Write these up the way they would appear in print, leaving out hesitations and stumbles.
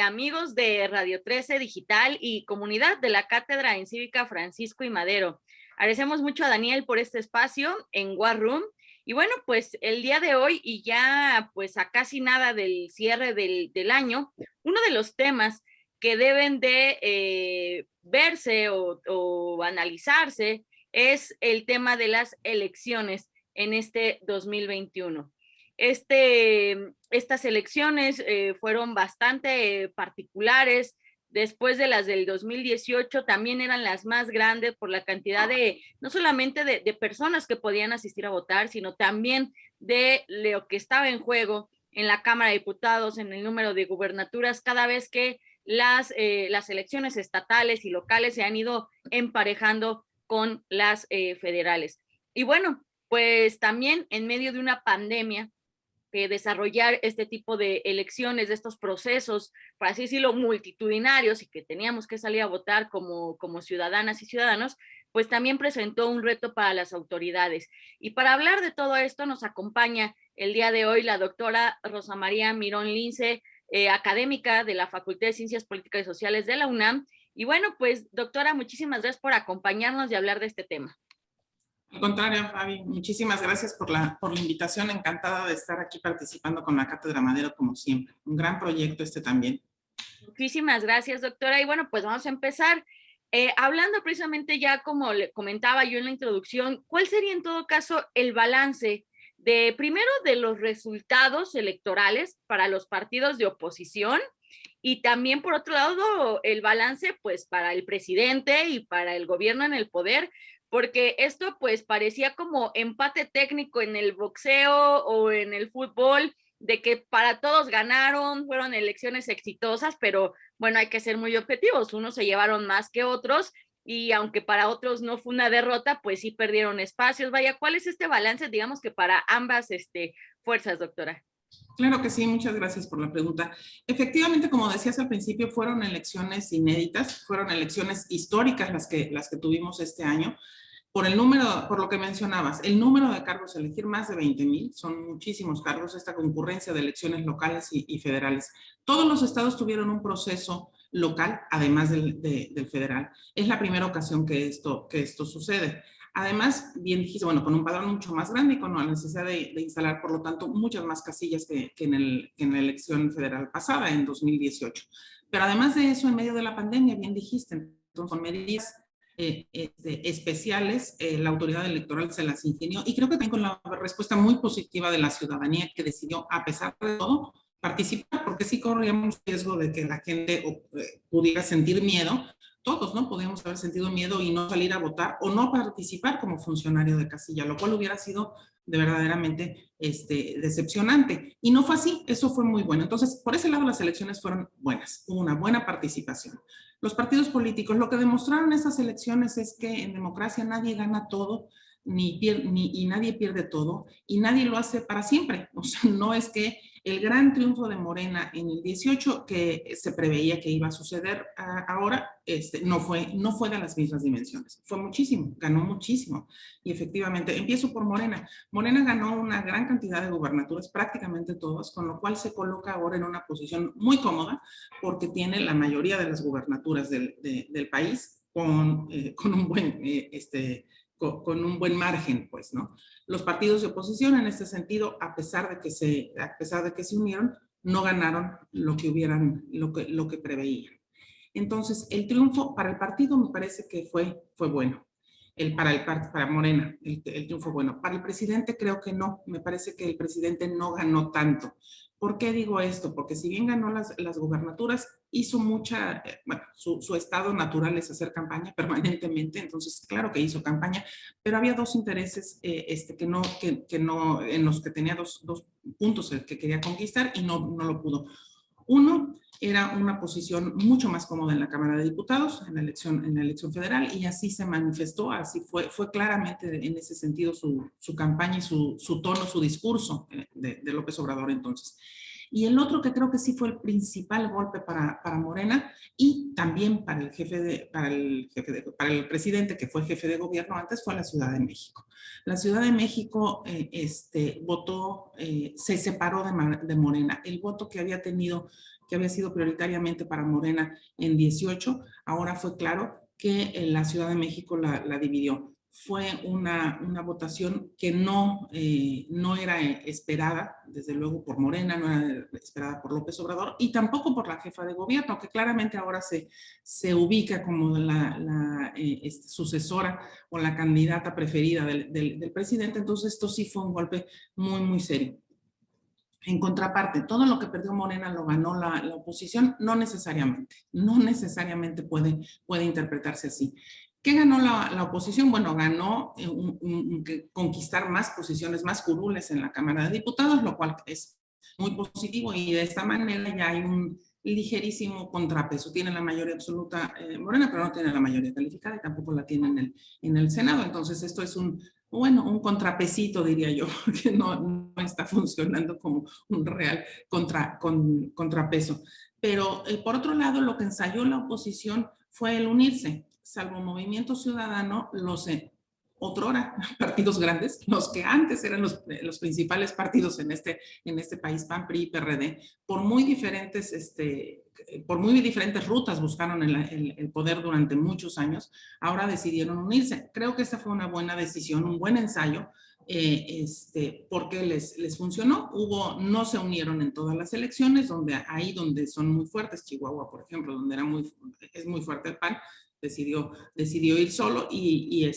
amigos de Radio 13 Digital y comunidad de la Cátedra en Cívica Francisco y Madero. Agradecemos mucho a Daniel por este espacio en War Room. Y bueno, pues el día de hoy y ya pues a casi nada del cierre del año, uno de los temas que deben de verse o analizarse es el tema de las elecciones en este 2021. Estas elecciones fueron bastante particulares. Después de las del 2018 también eran las más grandes por la cantidad de, no solamente de personas que podían asistir a votar, sino también de lo que estaba en juego en la Cámara de Diputados, en el número de gubernaturas, cada vez que las elecciones estatales y locales se han ido emparejando con las federales. Y bueno, pues también en medio de una pandemia, desarrollar este tipo de elecciones, de estos procesos, para así decirlo, multitudinarios y que teníamos que salir a votar como ciudadanas y ciudadanos, pues también presentó un reto para las autoridades. Y para hablar de todo esto nos acompaña el día de hoy la doctora Rosa María Mirón Lince, académica de la Facultad de Ciencias Políticas y Sociales de la UNAM. Y bueno, pues doctora, muchísimas gracias por acompañarnos y hablar de este tema. Al contrario, Fabi, muchísimas gracias por la invitación. Encantada de estar aquí participando con la Cátedra Madero, como siempre. Un gran proyecto este también. Muchísimas gracias, doctora. Y bueno, pues vamos a empezar. Hablando precisamente ya como le comentaba yo en la introducción, ¿cuál sería en todo caso el balance primero de los resultados electorales para los partidos de oposición y también por otro lado el balance pues para el presidente y para el gobierno en el poder? Porque esto pues parecía como empate técnico en el boxeo o en el fútbol, de que para todos ganaron, fueron elecciones exitosas, pero bueno, hay que ser muy objetivos, unos se llevaron más que otros y aunque para otros no fue una derrota, pues sí perdieron espacios. Vaya, ¿cuál es este balance, digamos que para ambas fuerzas, doctora? Claro que sí, muchas gracias por la pregunta. Efectivamente, como decías al principio, fueron elecciones inéditas, fueron elecciones históricas las que tuvimos este año. Por el número, por lo que mencionabas, el número de cargos a elegir, más de 20,000, son muchísimos cargos, esta concurrencia de elecciones locales y federales. Todos los estados tuvieron un proceso local, además del federal. Es la primera ocasión que esto sucede. Además, bien dijiste, bueno, con un padrón mucho más grande y con la necesidad de instalar, por lo tanto, muchas más casillas que en la elección federal pasada, en 2018. Pero además de eso, en medio de la pandemia, bien dijiste, entonces, con medidas especiales, la autoridad electoral se las ingenió y creo que también con la respuesta muy positiva de la ciudadanía que decidió, a pesar de todo, participar, porque sí corríamos riesgo de que la gente pudiera sentir miedo. Todos, ¿no? Podíamos haber sentido miedo y no salir a votar o no participar como funcionario de casilla, lo cual hubiera sido de verdaderamente decepcionante. Y no fue así, eso fue muy bueno. Entonces, por ese lado las elecciones fueron buenas, hubo una buena participación. Los partidos políticos, lo que demostraron esas elecciones es que en democracia nadie gana todo, y nadie pierde todo, y nadie lo hace para siempre. O sea, no es que el gran triunfo de Morena en el 18, que se preveía que iba a suceder ahora, no fue de las mismas dimensiones. Fue muchísimo, ganó muchísimo. Y efectivamente, empiezo por Morena. Morena ganó una gran cantidad de gubernaturas, prácticamente todas, con lo cual se coloca ahora en una posición muy cómoda, porque tiene la mayoría de las gubernaturas del país con un buen con un buen margen, pues, ¿no? Los partidos de oposición en este sentido, a pesar de que se unieron, no ganaron lo que preveían. Entonces, el triunfo para el partido me parece que fue bueno. Para Morena, el triunfo bueno. Para el presidente creo que no, me parece que el presidente no ganó tanto. ¿Por qué digo esto? Porque si bien ganó las gubernaturas, hizo mucha, bueno, su estado natural es hacer campaña permanentemente, entonces claro que hizo campaña, pero había dos intereses que no, en los que tenía dos puntos que quería conquistar y no lo pudo. Uno era una posición mucho más cómoda en la Cámara de Diputados, en la elección federal, y así se manifestó, así fue claramente en ese sentido su campaña y su tono, su discurso de López Obrador entonces. Y el otro que creo que sí fue el principal golpe para Morena y también para el presidente que fue jefe de gobierno antes fue la Ciudad de México. La Ciudad de México votó, se separó de Morena. El voto que había tenido que había sido prioritariamente para Morena en 18, ahora fue claro que la Ciudad de México la dividió. Fue una votación que no era esperada, desde luego por Morena, no era esperada por López Obrador y tampoco por la jefa de gobierno, que claramente ahora se ubica como la sucesora o la candidata preferida del presidente. Entonces esto sí fue un golpe muy, muy serio. En contraparte, todo lo que perdió Morena lo ganó la oposición, no necesariamente puede interpretarse así. ¿Qué ganó la oposición? Bueno, ganó conquistar más posiciones, más curules en la Cámara de Diputados, lo cual es muy positivo y de esta manera ya hay un ligerísimo contrapeso. Tiene la mayoría absoluta Morena, pero no tiene la mayoría calificada y tampoco la tiene en el Senado. Entonces esto es un contrapesito, diría yo, que no está funcionando como un real contrapeso. Pero por otro lado, lo que ensayó la oposición fue el unirse. Salvo Movimiento Ciudadano, otrora partidos grandes, los que antes eran los principales partidos en este país, PAN, PRI y PRD, por muy diferentes rutas buscaron el poder durante muchos años, ahora decidieron unirse. Creo que esta fue una buena decisión, un buen ensayo, porque les funcionó. No se unieron en todas las elecciones, donde son muy fuertes, Chihuahua, por ejemplo, donde es muy fuerte el PAN, decidió ir solo y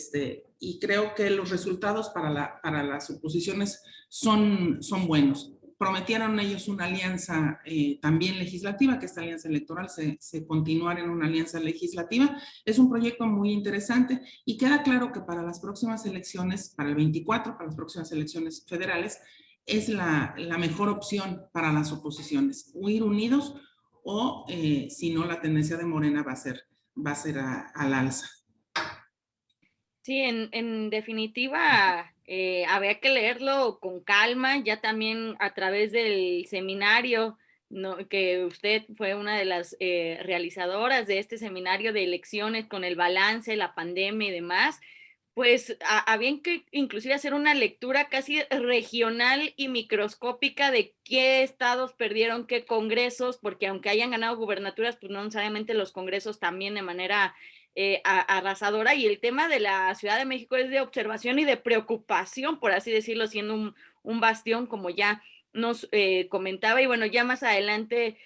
creo que los resultados para las oposiciones son buenos. Prometieron ellos una alianza también legislativa, que esta alianza electoral se continuara en una alianza legislativa. Es un proyecto muy interesante y queda claro que para las próximas elecciones, para el 24, para las próximas elecciones federales, es la mejor opción para las oposiciones, o ir unidos o si no, la tendencia de Morena va a ser al alza. Sí, en definitiva, habría que leerlo con calma, ya también a través del seminario, ¿no? Que usted fue una de las realizadoras de este seminario de elecciones con el balance, la pandemia y demás, pues habían que inclusive hacer una lectura casi regional y microscópica de qué estados perdieron qué congresos, porque aunque hayan ganado gubernaturas, pues no necesariamente los congresos también de manera arrasadora, y el tema de la Ciudad de México es de observación y de preocupación, por así decirlo, siendo un bastión, como ya nos comentaba, y bueno, ya más adelante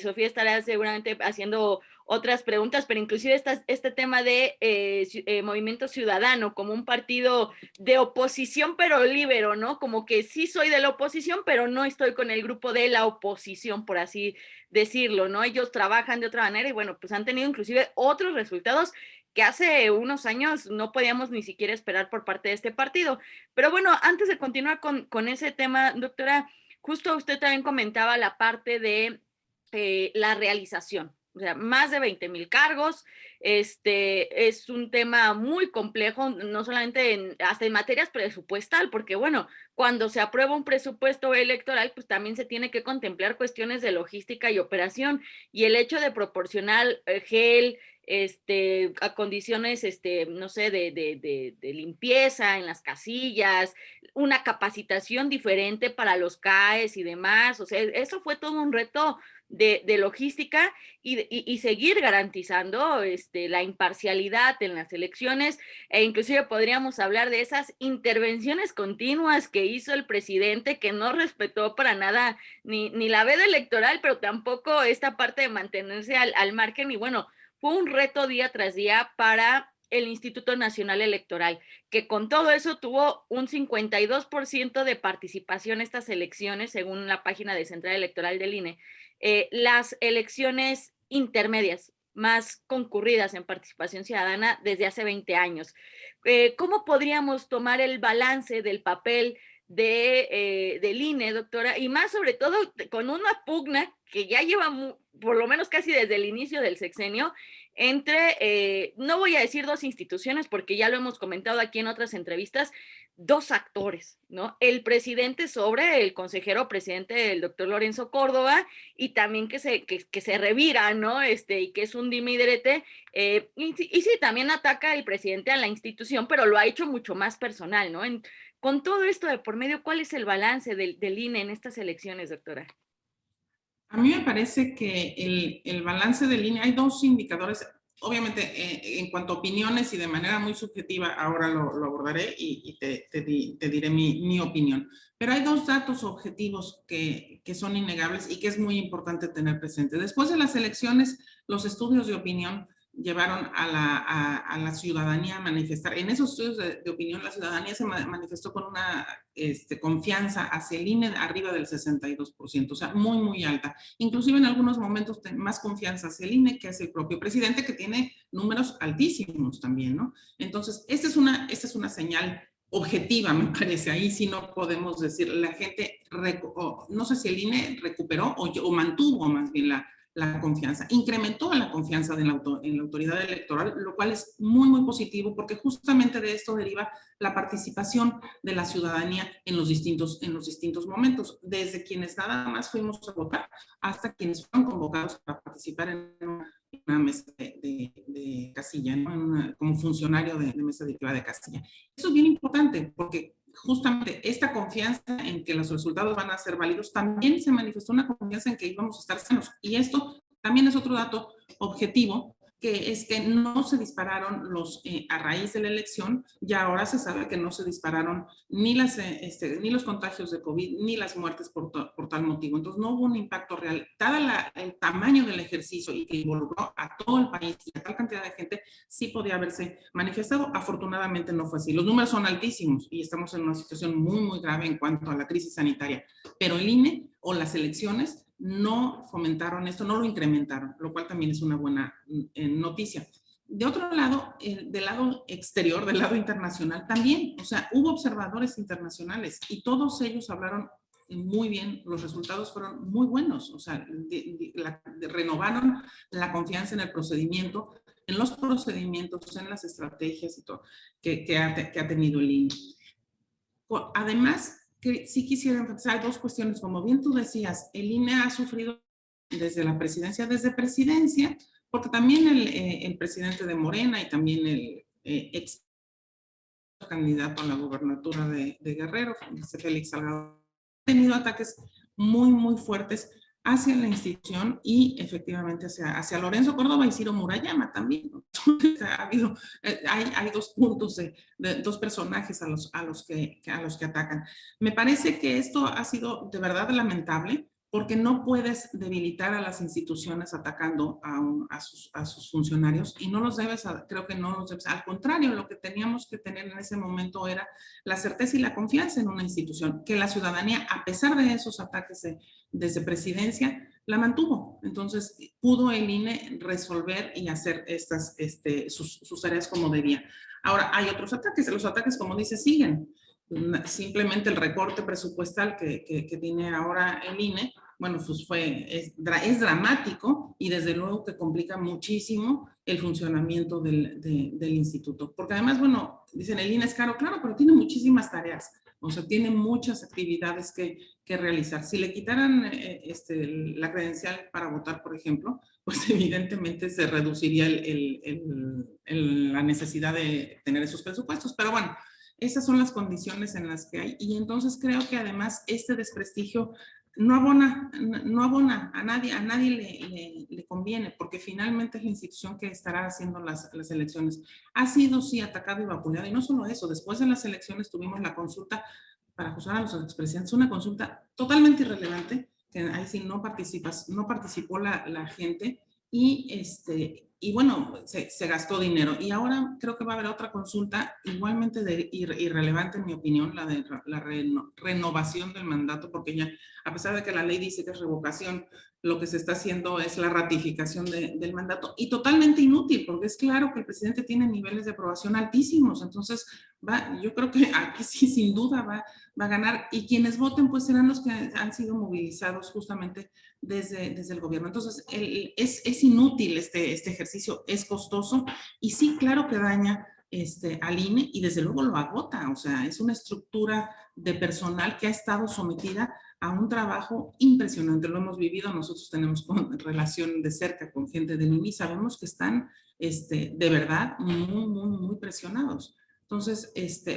Sofía estará seguramente haciendo otras preguntas, pero inclusive este tema de Movimiento Ciudadano como un partido de oposición pero líbero, ¿no? Como que sí soy de la oposición, pero no estoy con el grupo de la oposición, por así decirlo, ¿no? Ellos trabajan de otra manera y bueno, pues han tenido inclusive otros resultados que hace unos años no podíamos ni siquiera esperar por parte de este partido. Pero bueno, antes de continuar con ese tema, doctora, justo usted también comentaba la parte de la realización. O sea, más de 20,000 cargos, es un tema muy complejo, no solamente hasta en materias presupuestal, porque bueno, cuando se aprueba un presupuesto electoral, pues también se tiene que contemplar cuestiones de logística y operación, y el hecho de proporcionar gel, a condiciones, no sé, de limpieza en las casillas, una capacitación diferente para los CAES y demás, o sea, eso fue todo un reto de logística y seguir garantizando la imparcialidad en las elecciones, e inclusive podríamos hablar de esas intervenciones continuas que hizo el presidente, que no respetó para nada ni la veda electoral, pero tampoco esta parte de mantenerse al margen, y bueno, fue un reto día tras día para el Instituto Nacional Electoral, que con todo eso tuvo un 52% de participación en estas elecciones, según la página de Central Electoral del INE. Las elecciones intermedias más concurridas en participación ciudadana desde hace 20 años. ¿Cómo podríamos tomar el balance del papel del INE, doctora? Y más sobre todo con una pugna que ya lleva por lo menos casi desde el inicio del sexenio, entre, no voy a decir dos instituciones, porque ya lo hemos comentado aquí en otras entrevistas, dos actores, ¿no? El presidente sobre el consejero presidente, el doctor Lorenzo Córdoba, y también que se revira, ¿no? Y que es un dime y direte, y sí, también ataca el presidente a la institución, pero lo ha hecho mucho más personal, ¿no? Con todo esto de por medio, ¿cuál es el balance del INE en estas elecciones, doctora? A mí me parece que el balance de línea, hay dos indicadores, obviamente en cuanto a opiniones y de manera muy subjetiva, ahora lo abordaré y te diré mi opinión, pero hay dos datos objetivos que son innegables y que es muy importante tener presente. Después de las elecciones, los estudios de opinión llevaron a la ciudadanía a manifestar. En esos estudios de opinión, la ciudadanía se manifestó con una confianza hacia el INE arriba del 62%, o sea, muy, muy alta. Inclusive en algunos momentos más confianza hacia el INE que hacia el propio presidente, que tiene números altísimos también, ¿no? Entonces, esta es una señal objetiva, me parece. Ahí sí no podemos decir, la gente, no sé si el INE recuperó o mantuvo más bien la confianza, incrementó la confianza en la autoridad electoral, lo cual es muy, muy positivo porque justamente de esto deriva la participación de la ciudadanía en los distintos momentos, desde quienes nada más fuimos a votar hasta quienes fueron convocados para participar en una mesa de casilla, ¿no? Como funcionario de mesa directiva de casilla. Eso es bien importante porque justamente esta confianza en que los resultados van a ser válidos, también se manifestó una confianza en que íbamos a estar sanos. Y esto también es otro dato objetivo, que es que no se dispararon a raíz de la elección, ya ahora se sabe que no se dispararon ni los contagios de COVID, ni las muertes por tal motivo. Entonces no hubo un impacto real. Dado el tamaño del ejercicio y que involucró a todo el país y a tal cantidad de gente, sí podía haberse manifestado. Afortunadamente no fue así. Los números son altísimos y estamos en una situación muy, muy grave en cuanto a la crisis sanitaria. Pero el INE o las elecciones no fomentaron esto, no lo incrementaron, lo cual también es una buena noticia. De otro lado, del lado exterior, del lado internacional, también, o sea, hubo observadores internacionales y todos ellos hablaron muy bien, los resultados fueron muy buenos, o sea, renovaron la confianza en el procedimiento, en los procedimientos, en las estrategias y todo que ha tenido el INE. Además, que sí quisiera enfatizar dos cuestiones. Como bien tú decías, el INE ha sufrido desde la presidencia, porque también el presidente de Morena y también el ex candidato a la gubernatura de Guerrero, Félix Salgado, ha tenido ataques muy, muy fuertes hacia la institución y efectivamente hacia Lorenzo Córdoba y Ciro Murayama también. Entonces, hay dos puntos de dos personajes a los que atacan. Me parece que esto ha sido de verdad lamentable porque no puedes debilitar a las instituciones atacando a sus funcionarios y no los debes, creo que no los debes. Al contrario, lo que teníamos que tener en ese momento era la certeza y la confianza en una institución, que la ciudadanía, a pesar de esos ataques desde presidencia, la mantuvo. Entonces, pudo el INE resolver y hacer sus tareas como debía. Ahora, hay otros ataques. Los ataques, como dice, siguen. Simplemente el recorte presupuestal que tiene ahora el INE, bueno, pues es dramático y desde luego que complica muchísimo el funcionamiento del instituto. Porque además, bueno, dicen el INE es caro, claro, pero tiene muchísimas tareas. O sea, tiene muchas actividades que realizar. Si le quitaran la credencial para votar, por ejemplo, pues evidentemente se reduciría la necesidad de tener esos presupuestos. Pero bueno, esas son las condiciones en las que hay. Y entonces creo que además este desprestigio no abona a nadie le conviene, porque finalmente es la institución que estará haciendo las elecciones. Ha sido, sí, atacado y vapuleado, y no solo eso, después de las elecciones tuvimos la consulta para juzgar a los expresidentes, una consulta totalmente irrelevante, que ahí sí no participó la gente, y bueno, se gastó dinero. Y ahora creo que va a haber otra consulta igualmente irrelevante, en mi opinión, la de la renovación del mandato, porque ya, a pesar de que la ley dice que es revocación, lo que se está haciendo es la ratificación del mandato y totalmente inútil, porque es claro que el presidente tiene niveles de aprobación altísimos. Entonces, yo creo que aquí sí, sin duda, va a ganar. Y quienes voten, pues serán los que han sido movilizados justamente desde el gobierno. Entonces, es inútil este ejercicio, es costoso y sí, claro que daña al INE y desde luego lo agota. O sea, es una estructura de personal que ha estado sometida a un trabajo impresionante. Lo hemos vivido, nosotros tenemos relación de cerca con gente del INE y sabemos que están de verdad muy, muy, muy presionados. Entonces,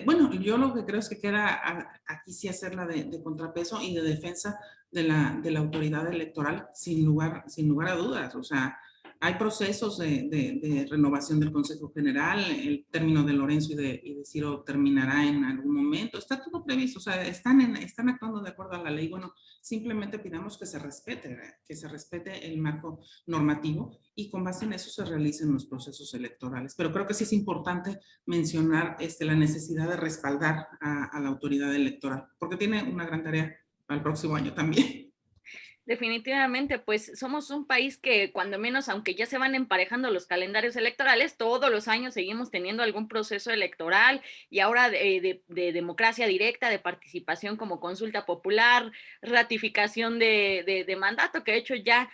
bueno, yo lo que creo es que queda aquí sí hacerla de contrapeso y de defensa de la autoridad electoral, sin lugar a dudas. O sea, hay procesos de renovación del Consejo General, el término de Lorenzo y de Ciro terminará en algún momento, está todo previsto, o sea, están actuando de acuerdo a la ley. Bueno, simplemente pidamos que se respete el marco normativo y con base en eso se realicen los procesos electorales. Pero creo que sí es importante mencionar la necesidad de respaldar a la autoridad electoral, porque tiene una gran tarea para el próximo año también. Definitivamente, pues somos un país que cuando menos, aunque ya se van emparejando los calendarios electorales, todos los años seguimos teniendo algún proceso electoral y ahora de democracia directa, de participación como consulta popular, ratificación de mandato, que de hecho ya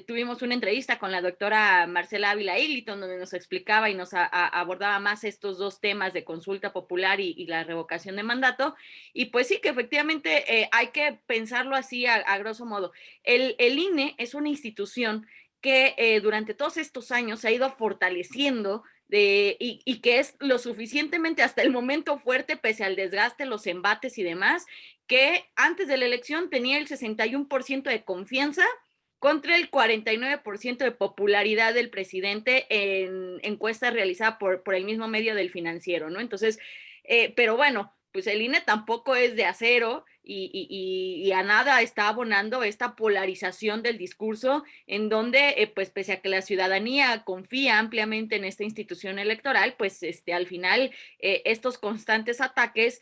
tuvimos una entrevista con la doctora Marcela Ávila Igliton, donde nos explicaba y nos abordaba más estos dos temas de consulta popular y la revocación de mandato. Y pues sí, que efectivamente hay que pensarlo así a grosso modo. El INE es una institución que durante todos estos años se ha ido fortaleciendo y que es lo suficientemente hasta el momento fuerte, pese al desgaste, los embates y demás, que antes de la elección tenía el 61% de confianza contra el 49% de popularidad del presidente en encuesta realizada por el mismo medio del Financiero, ¿no? Entonces, pero bueno, pues el INE tampoco es de acero y a nada está abonando esta polarización del discurso en donde, pues pese a que la ciudadanía confía ampliamente en esta institución electoral, pues al final estos constantes ataques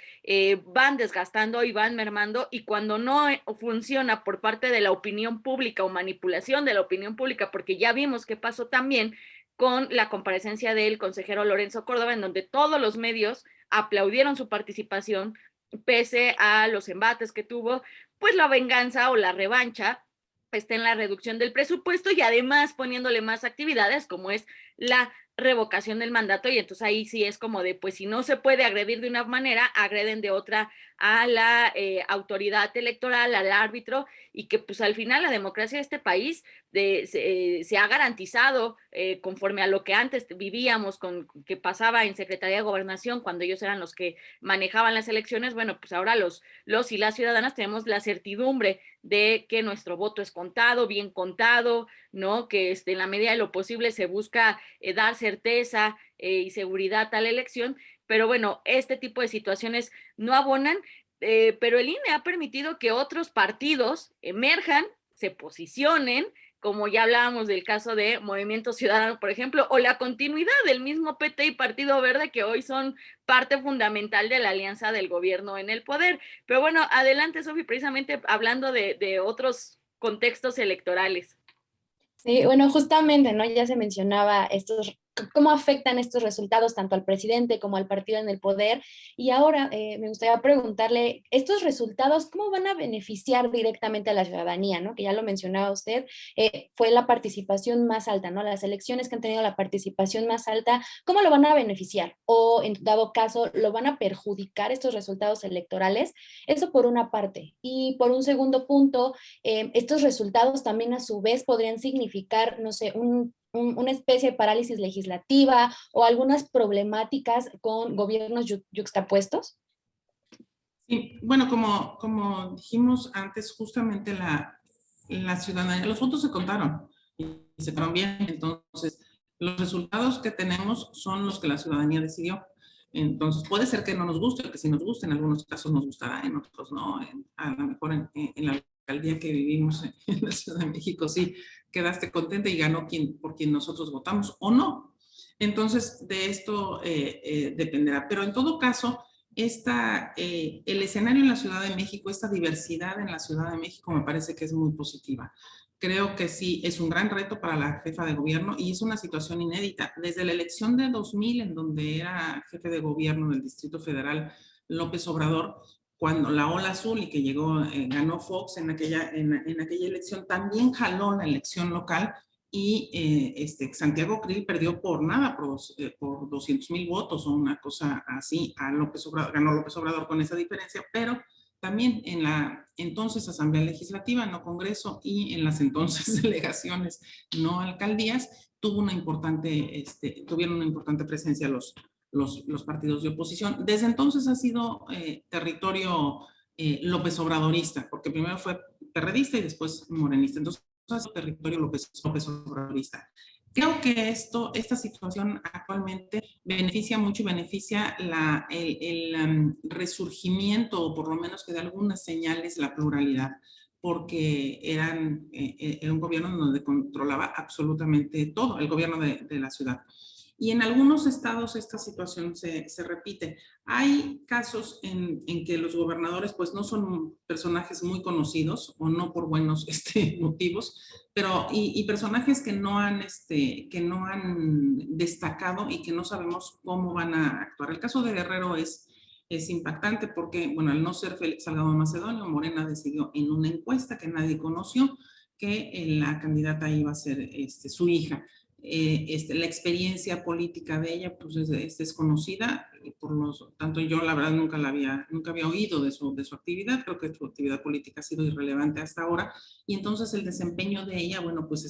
van desgastando y van mermando, y cuando no funciona por parte de la opinión pública o manipulación de la opinión pública, porque ya vimos qué pasó también con la comparecencia del consejero Lorenzo Córdoba, en donde todos los medios aplaudieron su participación, pese a los embates que tuvo, pues la venganza o la revancha está en la reducción del presupuesto y además poniéndole más actividades como es la revocación del mandato, y entonces ahí sí es como de, pues si no se puede agredir de una manera, agreden de otra a la autoridad electoral, al árbitro, y que pues al final la democracia de este país se ha garantizado conforme a lo que antes vivíamos, que pasaba en Secretaría de Gobernación cuando ellos eran los que manejaban las elecciones. Bueno, pues ahora los y las ciudadanas tenemos la certidumbre de que nuestro voto es contado, bien contado, ¿no? Que en la medida de lo posible se busca dar certeza y seguridad a la elección, pero bueno, este tipo de situaciones no abonan, pero el INE ha permitido que otros partidos emerjan, se posicionen, como ya hablábamos del caso de Movimiento Ciudadano, por ejemplo, o la continuidad del mismo PT y Partido Verde, que hoy son parte fundamental de la alianza del gobierno en el poder. Pero bueno, adelante, Sofi, precisamente hablando de otros contextos electorales. Sí, bueno, justamente, ¿no? Ya se mencionaba cómo afectan estos resultados tanto al presidente como al partido en el poder. Y ahora me gustaría preguntarle, estos resultados, ¿cómo van a beneficiar directamente a la ciudadanía, ¿no? Que ya lo mencionaba usted, fue la participación más alta, ¿no? Las elecciones que han tenido la participación más alta, ¿cómo lo van a beneficiar? O en dado caso, ¿lo van a perjudicar estos resultados electorales? Eso por una parte. Y por un segundo punto, estos resultados también a su vez podrían significar, no sé, una especie de parálisis legislativa o algunas problemáticas con gobiernos yuxtapuestos. Sí, bueno, como dijimos antes, justamente la ciudadanía, los votos se contaron y se contaron bien, entonces los resultados que tenemos son los que la ciudadanía decidió. Entonces puede ser que no nos guste, que si nos guste, en algunos casos nos gustará, en otros no. A lo mejor en la alcaldía que vivimos en la Ciudad de México sí quedaste contenta y ganó por quien nosotros votamos o no. Entonces de esto dependerá. Pero en todo caso, el escenario en la Ciudad de México, esta diversidad en la Ciudad de México me parece que es muy positiva. Creo que sí, es un gran reto para la jefa de gobierno y es una situación inédita. Desde la elección de 2000, en donde era jefe de gobierno del Distrito Federal López Obrador, cuando la ola azul y que llegó, ganó Fox en aquella elección, también jaló la elección local y Santiago Krill perdió por nada, por 200,000 votos o una cosa así. Ganó López Obrador con esa diferencia, pero también en la entonces Asamblea Legislativa, no Congreso, y en las entonces delegaciones, no alcaldías, tuvieron una importante presencia los partidos de oposición. Desde entonces ha sido territorio López Obradorista, porque primero fue perredista y después morenista. Entonces, es un territorio López Obradorista. Creo que esta situación actualmente beneficia mucho y beneficia el resurgimiento, o por lo menos que de algunas señales, la pluralidad, porque era un gobierno donde controlaba absolutamente todo, el gobierno de la ciudad. Y en algunos estados esta situación se repite. Hay casos en que los gobernadores pues no son personajes muy conocidos o no por buenos motivos, pero y personajes que no han destacado y que no sabemos cómo van a actuar. El caso de Guerrero es impactante porque, bueno, al no ser Félix Salgado Macedonio, Morena decidió en una encuesta que nadie conoció que la candidata iba a ser su hija. La experiencia política de ella pues es desconocida, tanto yo la verdad nunca había oído de su actividad, creo que su actividad política ha sido irrelevante hasta ahora, y entonces el desempeño de ella, bueno, pues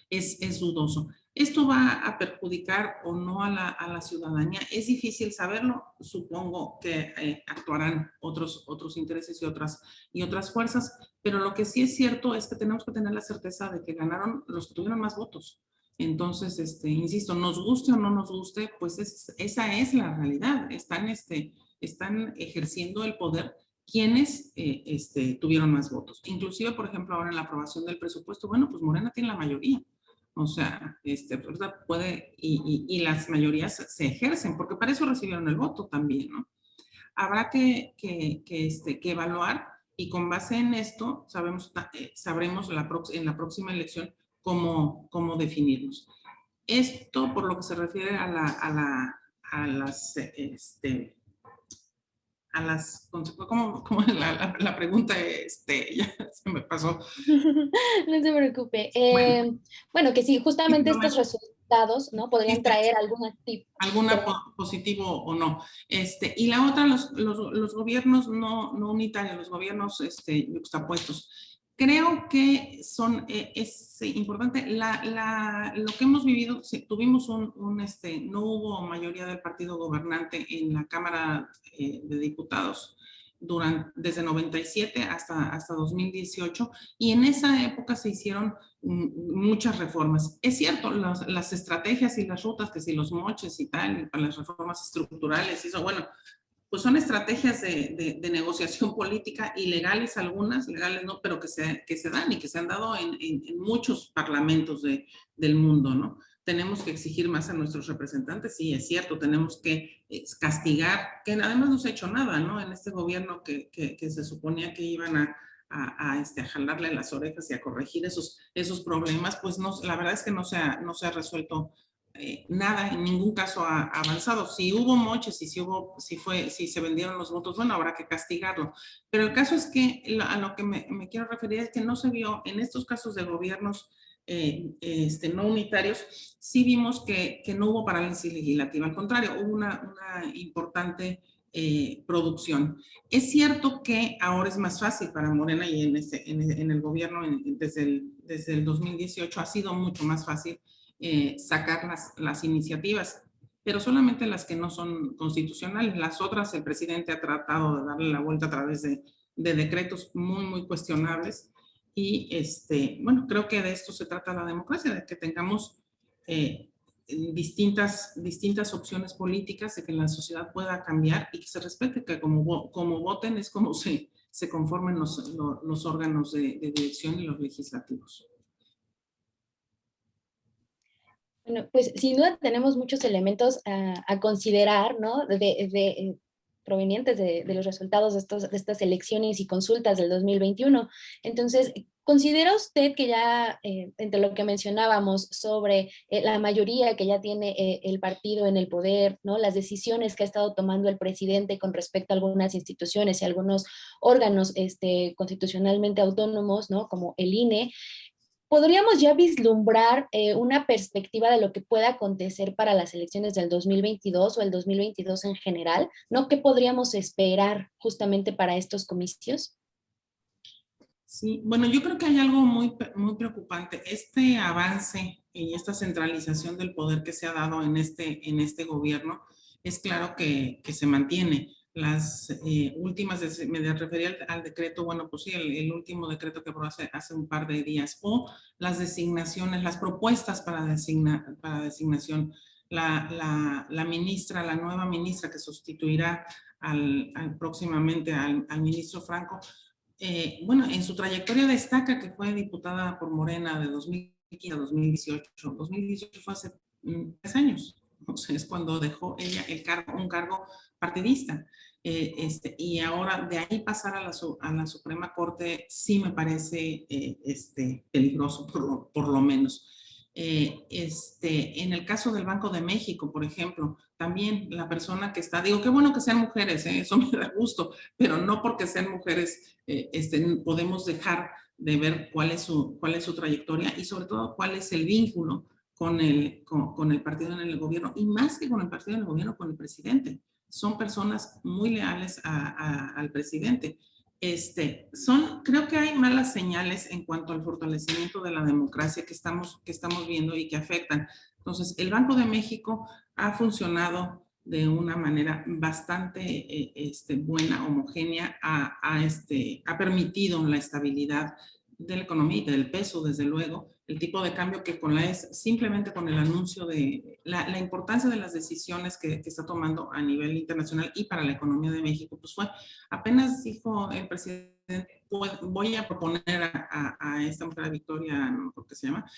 es dudoso. ¿Esto va a perjudicar o no a la ciudadanía? Es difícil saberlo, supongo que actuarán otros intereses y otras fuerzas, pero lo que sí es cierto es que tenemos que tener la certeza de que ganaron los que tuvieron más votos. Entonces, insisto, nos guste o no nos guste, pues esa es la realidad. Están ejerciendo el poder quienes tuvieron más votos. Inclusive, por ejemplo, ahora en la aprobación del presupuesto, bueno, pues Morena tiene la mayoría. O sea, puede, y las mayorías se ejercen, porque para eso recibieron el voto también, ¿no? Habrá que evaluar, y con base en esto sabremos en la próxima elección cómo definirnos. Esto por lo que se refiere a las, ¿cómo la pregunta, ya se me pasó. No se preocupe. Bueno, Que sí, justamente estos resultados, ¿no? Podrían traer alguna positivo o no. Y la otra, los gobiernos no unitarios, los gobiernos yuxtapuestos. Creo que es importante lo que hemos vivido. Tuvimos no hubo mayoría del partido gobernante en la Cámara de Diputados desde 97 hasta 2018, y en esa época se hicieron muchas reformas. Es cierto, las estrategias y las rutas, que si los moches y tal, para las reformas estructurales, eso, bueno, pues son estrategias de negociación política, ilegales algunas, legales no, pero que se dan y que se han dado en muchos parlamentos del mundo, ¿no? Tenemos que exigir más a nuestros representantes, sí, es cierto, tenemos que castigar, que además no se ha hecho nada, ¿no? En este gobierno que se suponía que iban a jalarle las orejas y a corregir esos problemas, pues no, la verdad es que no se ha resuelto nada, en ningún caso ha avanzado. Si hubo moches y si se vendieron los votos, bueno, habrá que castigarlo. Pero el caso es que a lo que me quiero referir es que no se vio en estos casos de gobiernos no unitarios, sí vimos que no hubo parálisis legislativa, al contrario, hubo una importante producción. Es cierto que ahora es más fácil para Morena, y en el gobierno desde el 2018 ha sido mucho más fácil sacar las iniciativas, pero solamente las que no son constitucionales. Las otras, el presidente ha tratado de darle la vuelta a través de decretos muy cuestionables, y bueno, creo que de esto se trata la democracia, de que tengamos distintas opciones políticas, de que la sociedad pueda cambiar y que se respete, que como voten es como se conformen los órganos de dirección y los legislativos. Bueno, pues sin duda tenemos muchos elementos a considerar, ¿no? Provenientes de los resultados de estas elecciones y consultas del 2021. Entonces, ¿considera usted que ya, entre lo que mencionábamos sobre la mayoría que ya tiene el partido en el poder, ¿no? Las decisiones que ha estado tomando el presidente con respecto a algunas instituciones y algunos órganos constitucionalmente autónomos, ¿no? Como el INE, ¿podríamos ya vislumbrar una perspectiva de lo que pueda acontecer para las elecciones del 2022 o el 2022 en general? ¿No? ¿Qué podríamos esperar justamente para estos comicios? Sí, bueno, yo creo que hay algo muy preocupante. Este avance y esta centralización del poder que se ha dado en este gobierno, es claro que se mantiene. las últimas, me refería al decreto, bueno, pues sí, el último decreto que aprobó hace un par de días, o las designaciones, las propuestas para designación. La ministra, la nueva ministra que sustituirá próximamente al ministro Franco, bueno, en su trayectoria destaca que fue diputada por Morena de 2015 a 2018. 2018 fue hace 3 años, o sea, es cuando dejó ella un cargo partidista. Y ahora de ahí pasar a la Suprema Corte sí me parece peligroso, por lo menos. En el caso del Banco de México, por ejemplo, también la persona que está, digo, qué bueno que sean mujeres, eso me da gusto, pero no porque sean mujeres podemos dejar de ver cuál es su trayectoria y sobre todo cuál es el vínculo con el partido en el gobierno, y más que con el partido en el gobierno, con el presidente. Son personas muy leales al presidente. Creo que hay malas señales en cuanto al fortalecimiento de la democracia que estamos viendo y que afectan. Entonces, el Banco de México ha funcionado de una manera bastante buena, homogénea, ha permitido la estabilidad de la economía y del peso, desde luego, el tipo de cambio que simplemente con el anuncio de la importancia de las decisiones que está tomando a nivel internacional y para la economía de México, pues apenas dijo el presidente, voy a proponer a esta mujer, Victoria, no sé qué se llama,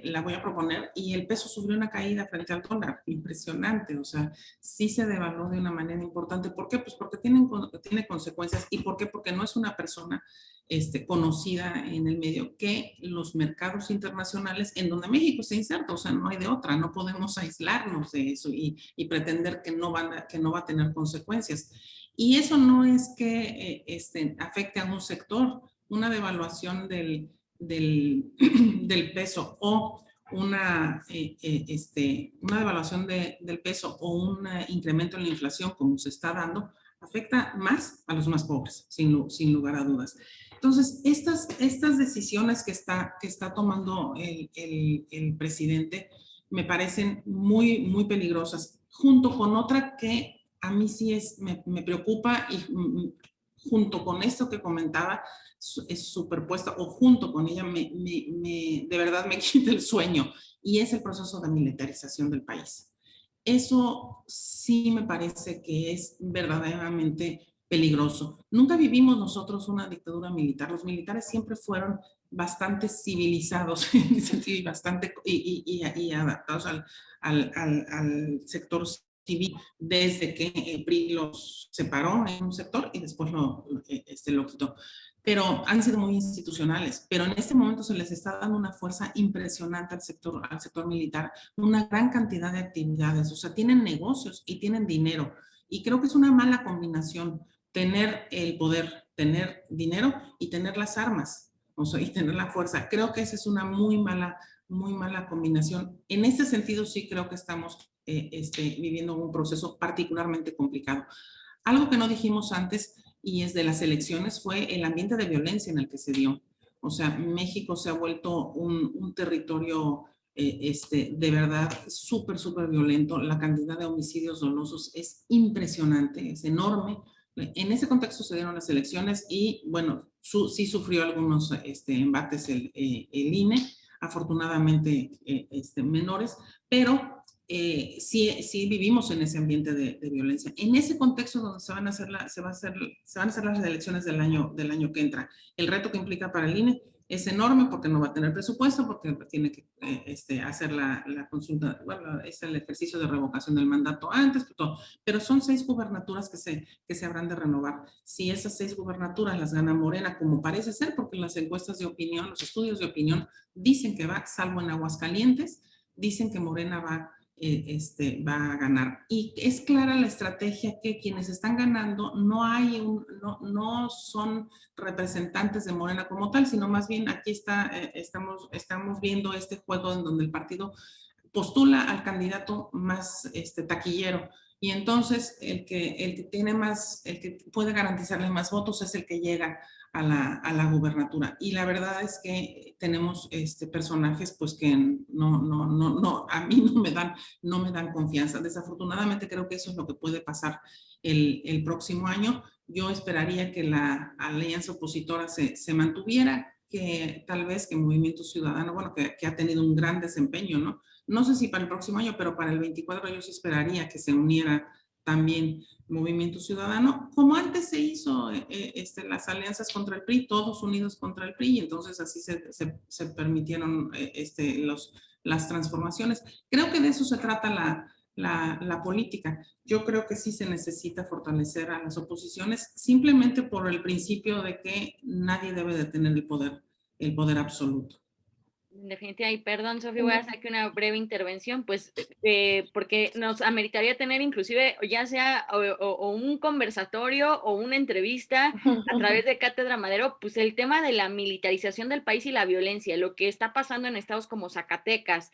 la voy a proponer, y el peso sufrió una caída frente al dólar, impresionante, o sea, sí se devaluó de una manera importante. ¿Por qué? Pues porque tiene consecuencias. ¿Y por qué? Porque no es una persona conocida en el medio, que los mercados internacionales en donde México se inserta, o sea, no hay de otra, no podemos aislarnos de eso y pretender que no va a tener consecuencias. Y eso no es que afecte a un sector. Una devaluación del peso o una devaluación del peso o un incremento en la inflación, como se está dando, afecta más a los más pobres, sin lugar a dudas. Entonces, estas decisiones que está tomando el presidente me parecen muy, muy peligrosas, junto con otra que a mí sí me preocupa, y junto con esto que comentaba, es superpuesta, o junto con ella de verdad me quita el sueño, y es el proceso de militarización del país. Eso sí me parece que es verdaderamente peligroso. Nunca vivimos nosotros una dictadura militar. Los militares siempre fueron bastante civilizados y adaptados al sector civil, desde que el PRI los separó en un sector y después lo quitó. Pero han sido muy institucionales. Pero en este momento se les está dando una fuerza impresionante al sector militar, una gran cantidad de actividades. O sea, tienen negocios y tienen dinero. Y creo que es una mala combinación tener el poder, tener dinero y tener las armas, o sea, y tener la fuerza. Creo que esa es una muy mala combinación. En este sentido, sí creo que estamos viviendo un proceso particularmente complicado. Algo que no dijimos antes, y es de las elecciones, fue el ambiente de violencia en el que se dio. O sea, México se ha vuelto un territorio de verdad súper, súper violento. La cantidad de homicidios dolosos es impresionante, es enorme. En ese contexto se dieron las elecciones y, bueno, sí sufrió algunos embates el INE, afortunadamente menores, pero sí vivimos en ese ambiente de violencia. En ese contexto donde se van a hacer las elecciones del año que entra, el reto que implica para el INE es enorme, porque no va a tener presupuesto, porque tiene que hacer la consulta, bueno, es el ejercicio de revocación del mandato antes, pero son 6 gubernaturas que se habrán de renovar. Si esas 6 gubernaturas las gana Morena, como parece ser, porque las encuestas de opinión, los estudios de opinión dicen que va, salvo en Aguascalientes, dicen que Morena va a ganar. Y es clara la estrategia, que quienes están ganando no son representantes de Morena como tal, sino más bien aquí estamos viendo este juego en donde el partido postula al candidato más taquillero, y entonces el que tiene más, el que puede garantizarle más votos es el que llega a la gubernatura. Y la verdad es que tenemos personajes pues que a mí no me dan confianza. Desafortunadamente creo que eso es lo que puede pasar el próximo año. Yo esperaría que la alianza opositora se mantuviera, que tal vez que Movimiento Ciudadano, bueno, que ha tenido un gran desempeño, ¿no? No sé si para el próximo año, pero para el 24 yo sí esperaría que se uniera también Movimiento Ciudadano, como antes se hizo las alianzas contra el PRI, todos unidos contra el PRI, y entonces así se permitieron las transformaciones. Creo que de eso se trata la política. Yo creo que sí se necesita fortalecer a las oposiciones, simplemente por el principio de que nadie debe de tener el poder absoluto. Definitivamente, y perdón, Sofía, voy a hacer aquí una breve intervención, pues, porque nos ameritaría tener inclusive, ya sea o un conversatorio o una entrevista a través de Cátedra Madero, pues el tema de la militarización del país y la violencia, lo que está pasando en estados como Zacatecas,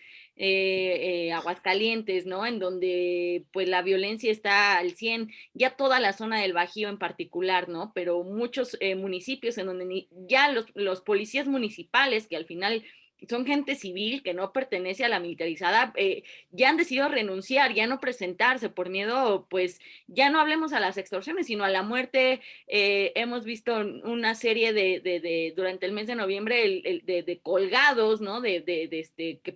Aguascalientes, ¿no? En donde pues la violencia está al 100, ya toda la zona del Bajío en particular, ¿no? Pero muchos municipios en donde ya los policías municipales, que al final son gente civil que no pertenece a la militarizada, ya han decidido renunciar, ya no presentarse por miedo, pues ya no hablemos a las extorsiones, sino a la muerte. Hemos visto una serie durante el mes de noviembre de colgados, ¿no? Que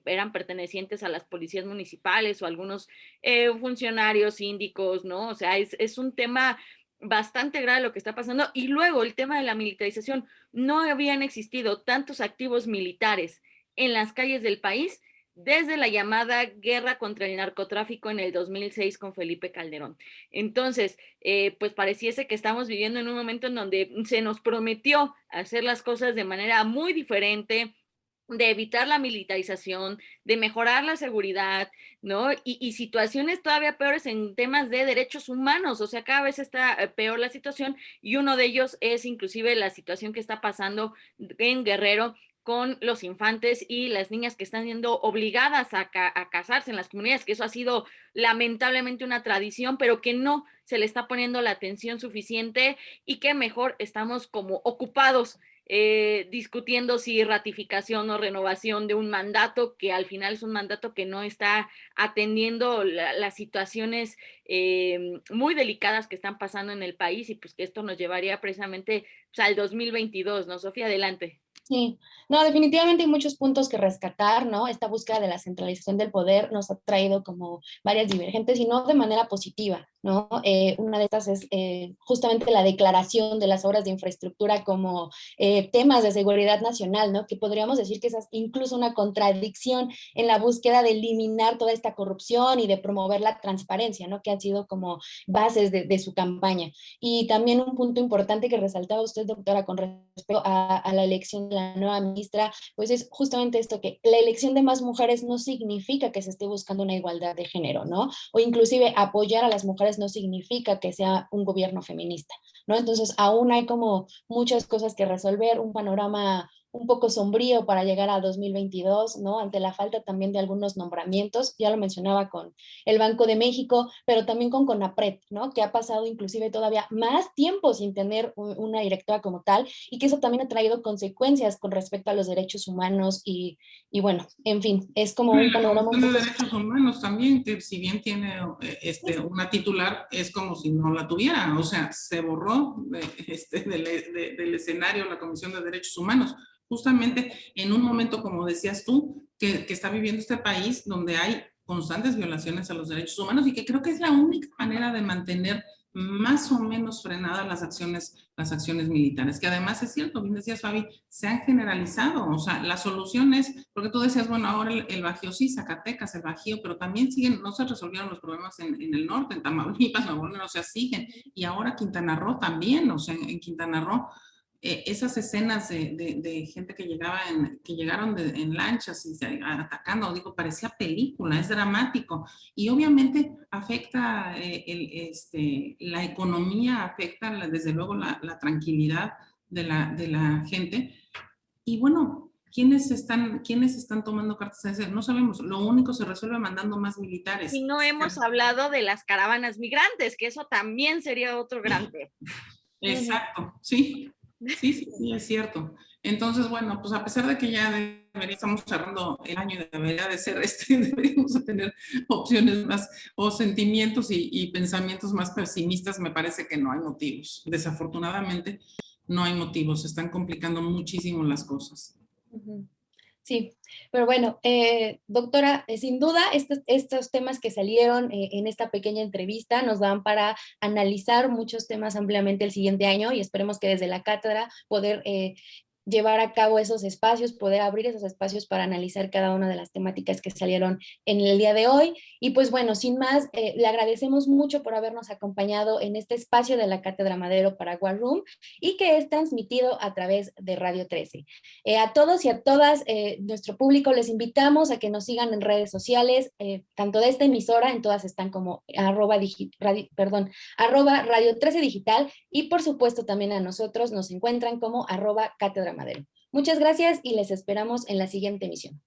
eran pertenecientes a las policías municipales o algunos funcionarios síndicos, ¿no? O sea, es un tema bastante grave lo que está pasando. Y luego el tema de la militarización, no habían existido tantos activos militares en las calles del país desde la llamada guerra contra el narcotráfico en el 2006 con Felipe Calderón. Entonces, pues pareciese que estamos viviendo en un momento en donde se nos prometió hacer las cosas de manera muy diferente, de evitar la militarización, de mejorar la seguridad, ¿no? Y situaciones todavía peores en temas de derechos humanos, o sea, cada vez está peor la situación, y uno de ellos es inclusive la situación que está pasando en Guerrero con los infantes y las niñas que están siendo obligadas a casarse en las comunidades, que eso ha sido lamentablemente una tradición, pero que no se le está poniendo la atención suficiente, y que mejor estamos como ocupados discutiendo si ratificación o renovación de un mandato, que al final es un mandato que no está atendiendo las situaciones muy delicadas que están pasando en el país, y pues que esto nos llevaría precisamente pues, al 2022, ¿no? Sofía, adelante. Sí, no, definitivamente hay muchos puntos que rescatar, ¿no? Esta búsqueda de la centralización del poder nos ha traído como varias divergentes y no de manera positiva, ¿no? Una de estas es justamente la declaración de las obras de infraestructura como temas de seguridad nacional, ¿no? Que podríamos decir que es incluso una contradicción en la búsqueda de eliminar toda esta corrupción y de promover la transparencia, ¿no? Que han sido como bases de su campaña. Y también un punto importante que resaltaba usted, doctora, con respecto a la elección de la nueva ministra, pues es justamente esto, que la elección de más mujeres no significa que se esté buscando una igualdad de género, ¿no? O inclusive apoyar a las mujeres no significa que sea un gobierno feminista, ¿no? Entonces aún hay como muchas cosas que resolver, un panorama un poco sombrío para llegar a 2022, ¿no? Ante la falta también de algunos nombramientos, ya lo mencionaba con el Banco de México, pero también con CONAPRED, ¿no? Que ha pasado inclusive todavía más tiempo sin tener una directora como tal, y que eso también ha traído consecuencias con respecto a los derechos humanos y bueno, en fin, es como un panorama un poco... de derechos humanos también, que si bien tiene una titular, es como si no la tuviera, o sea, se borró del escenario la Comisión de Derechos Humanos, justamente en un momento, como decías tú, que está viviendo este país donde hay constantes violaciones a los derechos humanos, y que creo que es la única manera de mantener más o menos frenadas las acciones militares, que además es cierto, bien decías, Fabi, se han generalizado. O sea, la solución es, porque tú decías, bueno, ahora el Bajío sí, Zacatecas, el Bajío, pero también siguen, no se resolvieron los problemas en el norte, en Tamaulipas, Nuevo León, o sea, siguen, y ahora Quintana Roo también, o sea, en Quintana Roo, esas escenas de gente que llegaron en lanchas y atacando, digo, parecía película, es dramático, y obviamente afecta la economía, afecta desde luego la tranquilidad de la gente, y bueno, ¿quiénes están tomando cartas en ese? No sabemos, lo único se resuelve mandando más militares. Y no hemos hablado de las caravanas migrantes, que eso también sería otro gran tema. Exacto, sí. Sí, sí, sí, es cierto. Entonces, bueno, pues a pesar de que ya estamos cerrando el año y debería de ser deberíamos de tener opciones más o sentimientos y pensamientos más pesimistas, me parece que no hay motivos. Desafortunadamente, no hay motivos. Se están complicando muchísimo las cosas. Ujú. Sí, pero bueno, doctora, sin duda estos temas que salieron en esta pequeña entrevista nos dan para analizar muchos temas ampliamente el siguiente año y esperemos que desde la cátedra poder llevar a cabo esos espacios, poder abrir esos espacios para analizar cada una de las temáticas que salieron en el día de hoy. Y pues bueno, sin más, le agradecemos mucho por habernos acompañado en este espacio de la Cátedra Madero para War Room y que es transmitido a través de Radio 13. A todos y a todas, nuestro público, les invitamos a que nos sigan en redes sociales, tanto de esta emisora, en todas están como @radio 13 digital, y por supuesto también a nosotros nos encuentran como @Cátedra Madero. Muchas gracias y les esperamos en la siguiente emisión.